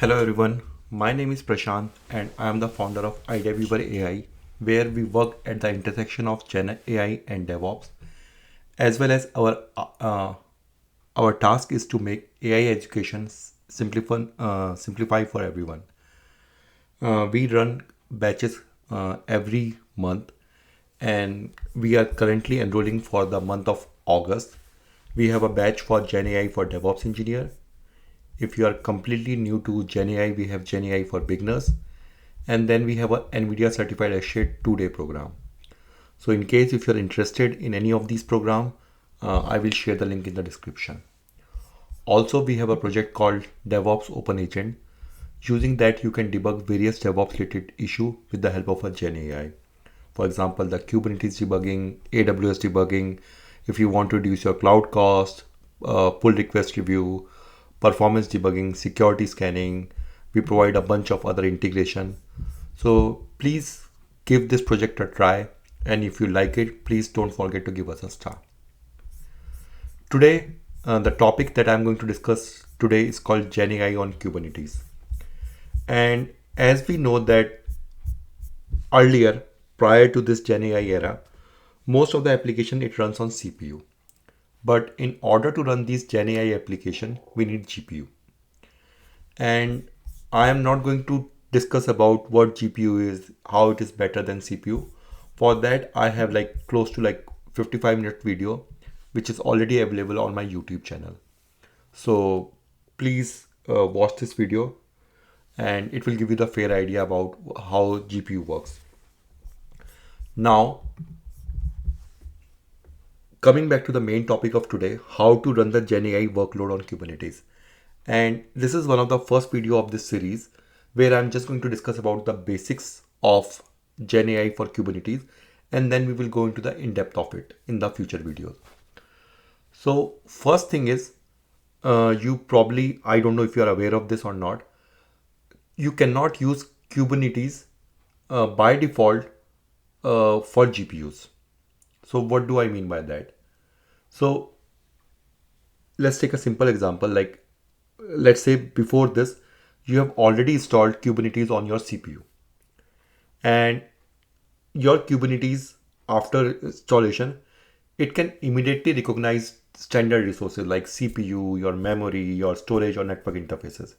Hello everyone, my name is Prashant and I am the founder of IDeaWeaver AI, where we work at the intersection of Gen AI and DevOps, as well as our task is to make AI education simplify for everyone. We run batches every month, and we are currently enrolling for the month of August. We have a batch for Gen AI for DevOps engineer. If you are completely new to Genai, we have Genai for beginners. And then we have a NVIDIA certified associate 2-day program. So in case if you're interested in any of these programs, I will share the link in the description. Also, we have a project called DevOps Open Agent. Using that, you can debug various DevOps related issue with the help of a Gen AI. For example, the Kubernetes debugging, AWS debugging, if you want to reduce your cloud cost, pull request review, performance debugging, security scanning. We provide a bunch of other integration. So please give this project a try. And if you like it, please don't forget to give us a star. Today, the topic that I'm going to discuss today is called Genai on Kubernetes. And as we know that earlier, prior to this Genai era, most of the application it runs on CPU. But in order to run these Genai application, we need GPU. And I am not going to discuss about what GPU is, how it is better than CPU. For that, I have like close to like 55-minute video, which is already available on my YouTube channel. So please watch this video and it will give you the fair idea about how GPU works. Now, coming back to the main topic of today, how to run the GenAI workload on Kubernetes. And this is one of the first video of this series where I'm just going to discuss about the basics of GenAI for Kubernetes, and then we will go into the in-depth of it in the future videos. So first thing is, you probably, I don't know if you are aware of this or not, you cannot use Kubernetes by default for GPUs. So what do I mean by that? So let's take a simple example. Like, let's say before this, you have already installed Kubernetes on your CPU. And your Kubernetes, after installation, it can immediately recognize standard resources like CPU, your memory, your storage, or network interfaces.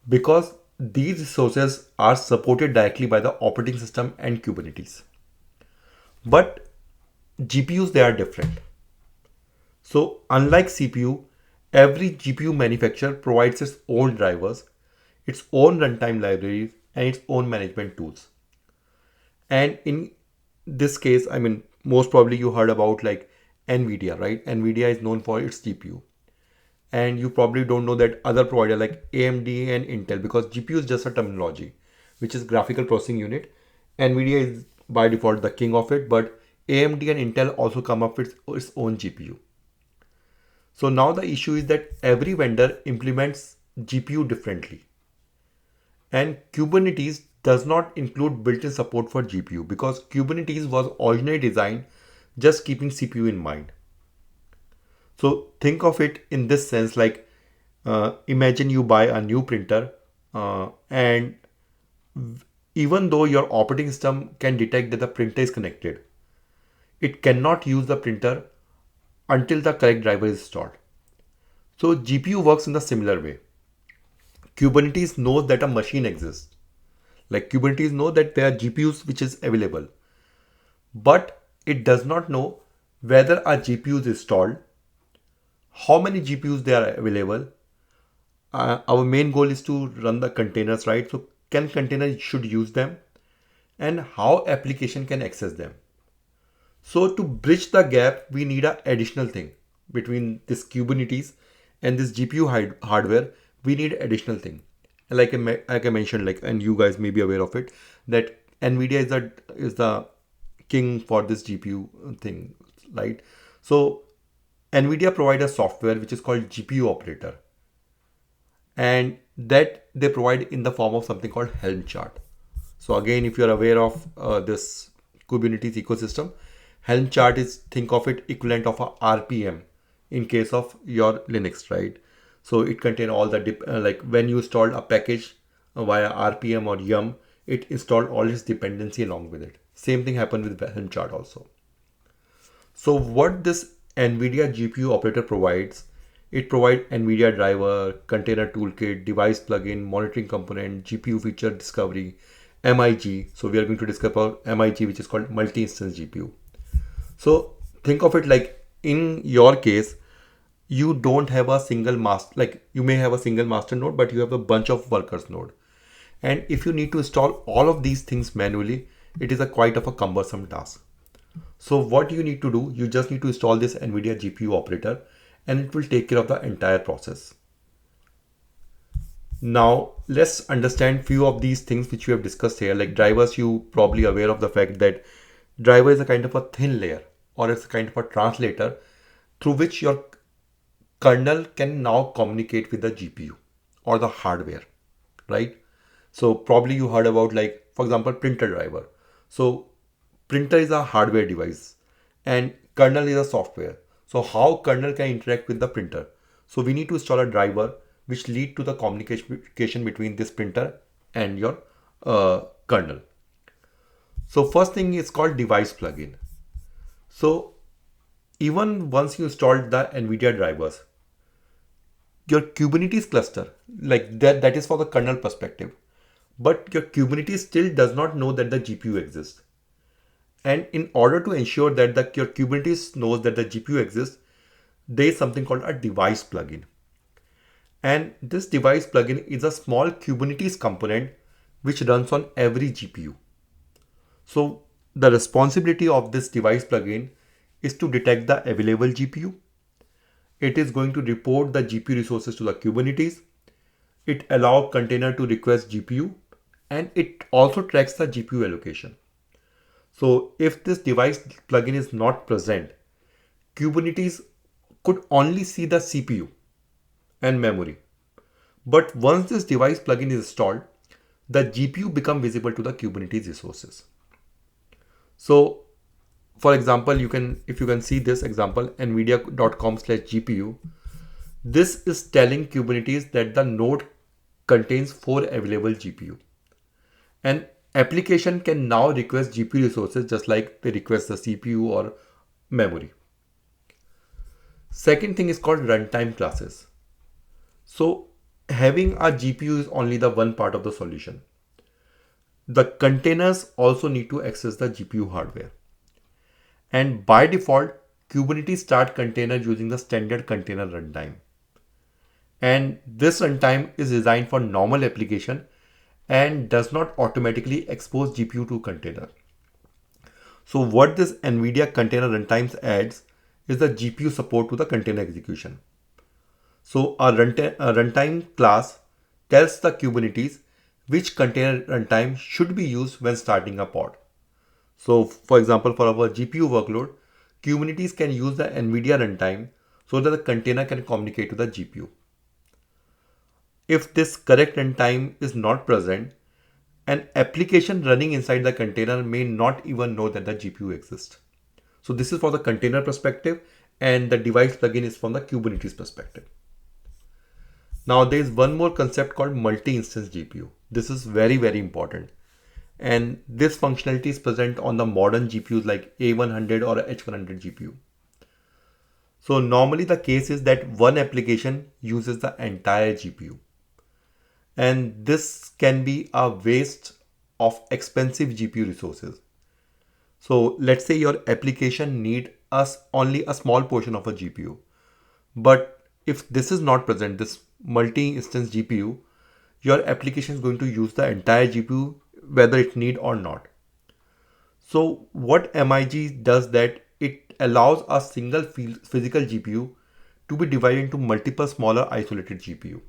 Because these resources are supported directly by the operating system and Kubernetes. But GPUs, they are different. So unlike CPU, every GPU manufacturer provides its own drivers, its own runtime libraries, and its own management tools. And in this case, I mean, most probably you heard about like NVIDIA, right? NVIDIA is known for its GPU. And you probably don't know that other provider like AMD and Intel, because GPU is just a terminology, which is graphical processing unit. NVIDIA is by default the king of it, but AMD and Intel also come up with its own GPU. So now the issue is that every vendor implements GPU differently. And Kubernetes does not include built-in support for GPU because Kubernetes was originally designed just keeping CPU in mind. So think of it in this sense, like imagine you buy a new printer and even though your operating system can detect that the printer is connected, it cannot use the printer until the correct driver is installed. So GPU works in the similar way. Kubernetes knows that a machine exists. Like Kubernetes knows that there are GPUs which is available. But it does not know whether a GPU is installed, how many GPUs there are available. Our main goal is to run the containers, right? So can container should use them and how application can access them. So to bridge the gap, we need an additional thing between this Kubernetes and this GPU hardware. We need additional thing. Like I mentioned, like, and you guys may be aware of it, that NVIDIA is the king for this GPU thing, right? So NVIDIA provides a software which is called GPU operator, and that they provide in the form of something called Helm chart. So again, if you're aware of this Kubernetes ecosystem, Helm chart is, think of it equivalent of a RPM in case of your Linux, right? So it contains all the like when you installed a package via RPM or yum, it installed all its dependency along with it. Same thing happened with Helm chart also. So what this NVIDIA GPU operator provides, it provides NVIDIA driver, container toolkit, device plugin, monitoring component, GPU feature discovery, MIG. So we are going to discuss about MIG, which is called multi-instance GPU. So think of it like in your case, you don't have a single master, like you may have a single master node, but you have a bunch of workers node. And if you need to install all of these things manually, it is a quite of a cumbersome task. So what you need to do, you just need to install this NVIDIA GPU operator and it will take care of the entire process. Now let's understand few of these things which we have discussed here. Like drivers, you probably aware of the fact that driver is a kind of a thin layer or it's a kind of a translator through which your kernel can now communicate with the GPU or the hardware, right? So probably you heard about, like, for example, printer driver. So printer is a hardware device and kernel is a software. So how kernel can interact with the printer? So we need to install a driver which lead to the communication between this printer and your kernel. So first thing is called device plugin. So even once you installed the NVIDIA drivers, your Kubernetes cluster, like that is for the kernel perspective, but your Kubernetes still does not know that the GPU exists. And in order to ensure that your Kubernetes knows that the GPU exists, there is something called a device plugin. And this device plugin is a small Kubernetes component which runs on every GPU. So the responsibility of this device plugin is to detect the available GPU. It is going to report the GPU resources to the Kubernetes. It allows container to request GPU and it also tracks the GPU allocation. So if this device plugin is not present, Kubernetes could only see the CPU and memory. But once this device plugin is installed, the GPU become visible to the Kubernetes resources. So for example, if you can see this example, nvidia.com/GPU, this is telling Kubernetes that the node contains 4 available GPU. And application can now request GPU resources just like they request the CPU or memory. Second thing is called runtime classes. So having a GPU is only the one part of the solution. The containers also need to access the GPU hardware. And by default, Kubernetes start container using the standard container runtime. And this runtime is designed for normal application and does not automatically expose GPU to container. So what this NVIDIA container runtimes adds is the GPU support to the container execution. So a runtime class tells the Kubernetes which container runtime should be used when starting a pod. So for example, for our GPU workload, Kubernetes can use the NVIDIA runtime so that the container can communicate to the GPU. If this correct runtime is not present, an application running inside the container may not even know that the GPU exists. So this is for the container perspective and the device plugin is from the Kubernetes perspective. Now there is one more concept called multi-instance GPU. This is very, very important. And this functionality is present on the modern GPUs like A100 or H100 GPU. So normally the case is that one application uses the entire GPU. And this can be a waste of expensive GPU resources. So let's say your application need only a small portion of a GPU. But if this is not present, this multi-instance GPU, your application is going to use the entire GPU whether it need or not. So what MIG does that it allows a single physical GPU to be divided into multiple smaller isolated GPU.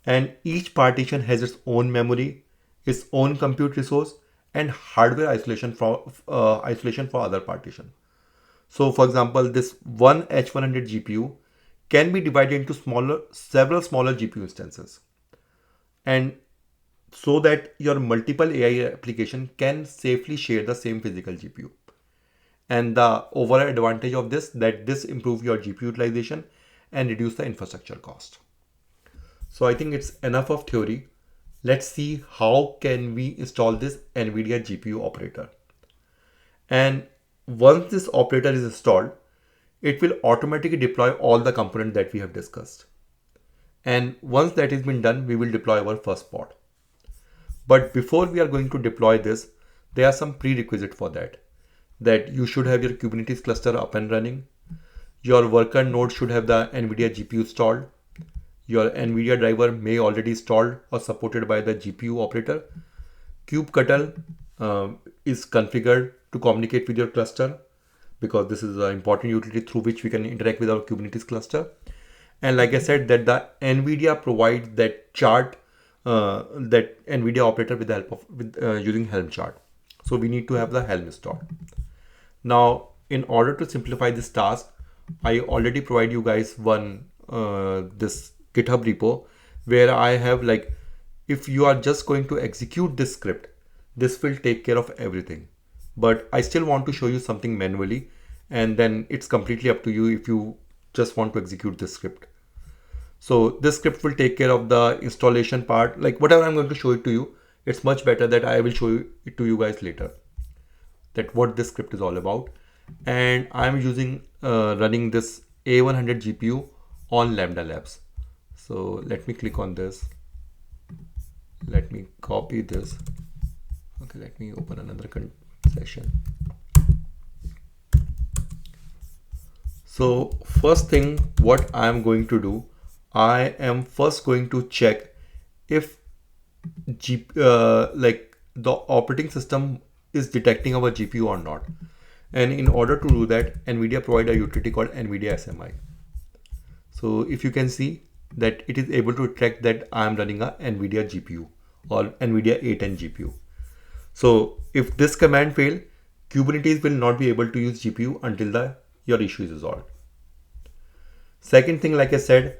And each partition has its own memory, its own compute resource, and hardware isolation for other partition. So for example, this one H100 GPU can be divided into several smaller GPU instances. And so that your multiple AI application can safely share the same physical GPU. And the overall advantage of this, that this improves your GPU utilization and reduce the infrastructure cost. So I think it's enough of theory. Let's see how can we install this NVIDIA GPU operator. And once this operator is installed, it will automatically deploy all the components that we have discussed. And once that has been done, we will deploy our first pod. But before we are going to deploy this, there are some prerequisites for that. That you should have your Kubernetes cluster up and running. Your worker node should have the NVIDIA GPU installed. Your NVIDIA driver may already installed or supported by the GPU operator. kubectl is configured to communicate with your cluster, because this is an important utility through which we can interact with our Kubernetes cluster. And like I said, that the NVIDIA provides that chart, that NVIDIA operator with the help of using Helm chart. So we need to have the Helm installed. Now, in order to simplify this task, I already provide you guys one this GitHub repo where I have, like, if you are just going to execute this script, this will take care of everything. But I still want to show you something manually, and then it's completely up to you if you just want to execute this script. So this script will take care of the installation part. Like whatever I'm going to show it to you, it's much better that I will show it to you guys later, that what this script is all about. And I'm using running this A100 GPU on Lambda Labs. So let me click on this. Let me copy this. Okay, let me open another session. So first thing, what I'm going to do, I am first going to check if like the operating system is detecting our GPU or not. And in order to do that, NVIDIA provide a utility called NVIDIA SMI. So if you can see that it is able to detect that I am running a NVIDIA GPU or NVIDIA A10 GPU. So if this command fail, Kubernetes will not be able to use GPU until your issue is resolved. Second thing, like I said,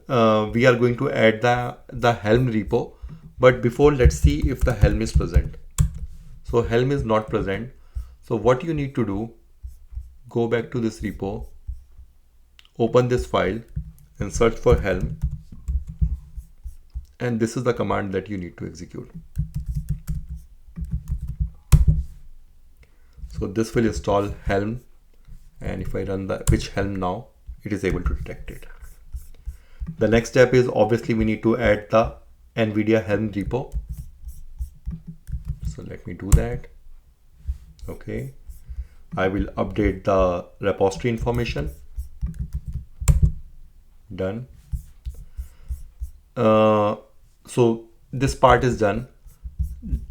we are going to add the Helm repo. But before, let's see if the Helm is present. So Helm is not present. So what you need to do, go back to this repo, open this file and search for Helm. And this is the command that you need to execute. So this will install Helm. And if I run the which Helm now, it is able to detect it. The next step is obviously we need to add the NVIDIA Helm repo. So let me do that. Okay. I will update the repository information. Done. So this part is done.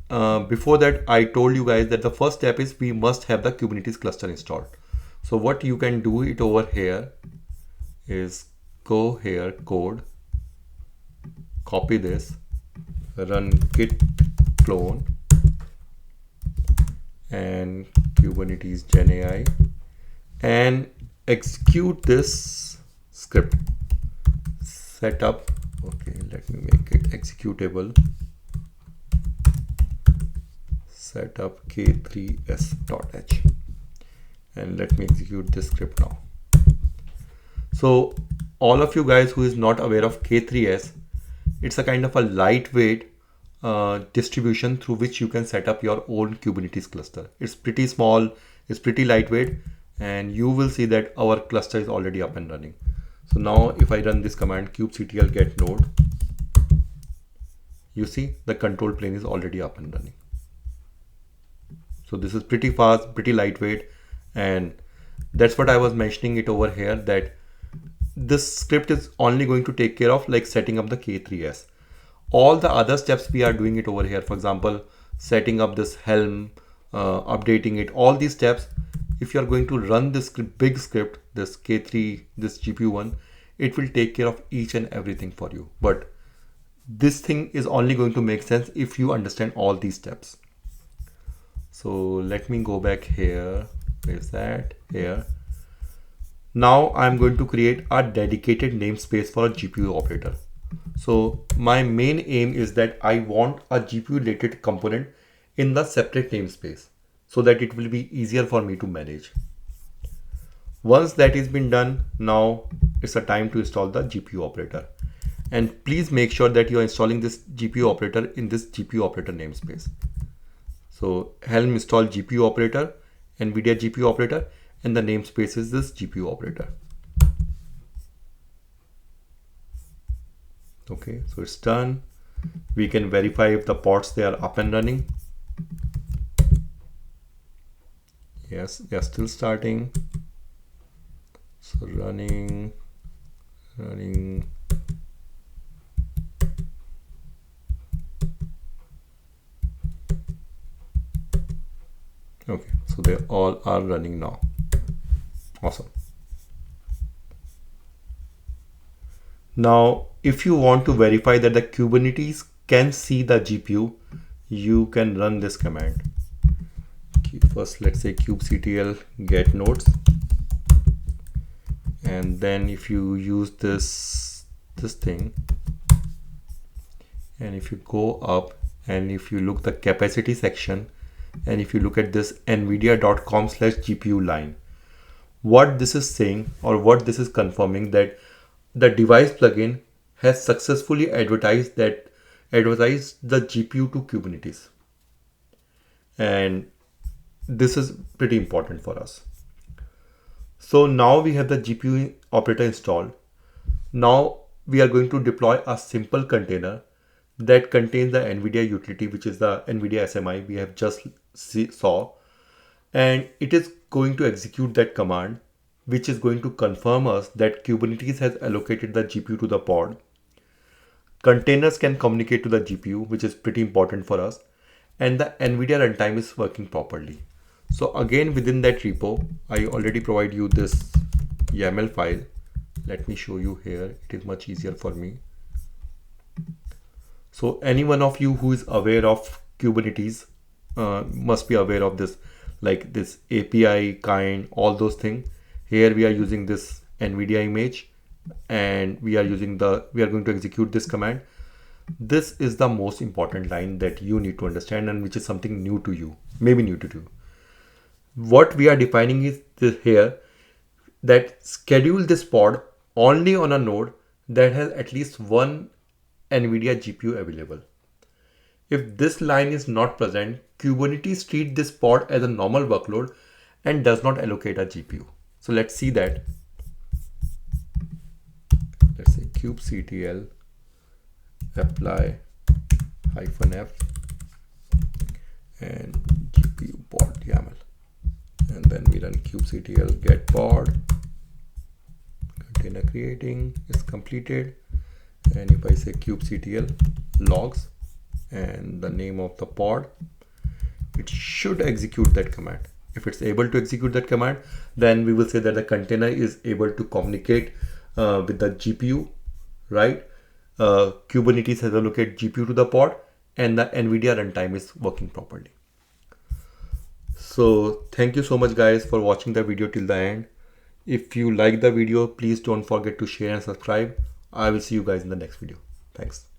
Before that, I told you guys that the first step is we must have the Kubernetes cluster installed. So what you can do it over here is go here, code, copy this, run git clone and Kubernetes Genai and execute this script. Setup. Okay, let me make it executable. Setup k3s.h and let me execute this script now. So all of you guys who is not aware of K3s, it's a kind of a lightweight distribution through which you can set up your own Kubernetes cluster. It's pretty small, it's pretty lightweight, and you will see that our cluster is already up and running. So now if I run this command kubectl get node, you see the control plane is already up and running. So this is pretty fast, pretty lightweight, and that's what I was mentioning it over here, that this script is only going to take care of like setting up the K3s. All the other steps we are doing it over here. For example, setting up this Helm, updating it, all these steps, if you are going to run this big script, this K3, this GPU one, it will take care of each and everything for you. But this thing is only going to make sense if you understand all these steps. So let me go back here. Where's that? Here. Now I'm going to create a dedicated namespace for a GPU operator. So my main aim is that I want a GPU related component in the separate namespace so that it will be easier for me to manage. Once that is been done, now it's a time to install the GPU operator. And please make sure that you are installing this GPU operator in this GPU operator namespace. So Helm install GPU operator, NVIDIA GPU operator, and the namespace is this GPU operator. Okay, so it's done. We can verify if the pods they are up and running. Yes, they are still starting. So running. Okay, so they all are running now. Awesome. Now, if you want to verify that the Kubernetes can see the GPU, you can run this command. First, let's say kubectl get nodes, and then if you use this thing, and if you go up and if you look the capacity section, and if you look at this nvidia.com/GPU line, what this is saying or what this is confirming that the device plugin has successfully advertised the GPU to Kubernetes. And this is pretty important for us. So now we have the GPU operator installed. Now we are going to deploy a simple container that contains the NVIDIA utility, which is the NVIDIA SMI we have just saw. And it is going to execute that command, which is going to confirm us that Kubernetes has allocated the GPU to the pod. Containers can communicate to the GPU, which is pretty important for us. And the NVIDIA runtime is working properly. So again, within that repo, I already provide you this YAML file. Let me show you here. It is much easier for me. So any one of you who is aware of Kubernetes must be aware of this, like this API kind, all those things. Here we are using this NVIDIA image, and we are going to execute this command. This is the most important line that you need to understand, and which is something new to you, maybe new to you. What we are defining is here that schedule this pod only on a node that has at least one NVIDIA GPU available. If this line is not present, Kubernetes treats this pod as a normal workload and does not allocate a GPU. So let's see that. Let's say kubectl apply -f and GPU pod YAML. And then we run kubectl get pod, container creating is completed. And if I say kubectl logs and the name of the pod, it should execute that command. If it's able to execute that command, then we will say that the container is able to communicate with the GPU, right? Kubernetes has allocated GPU to the pod, and the NVIDIA runtime is working properly. So thank you so much guys for watching the video till the end. If you like the video, please don't forget to share and subscribe. I will see you guys in the next video. Thanks.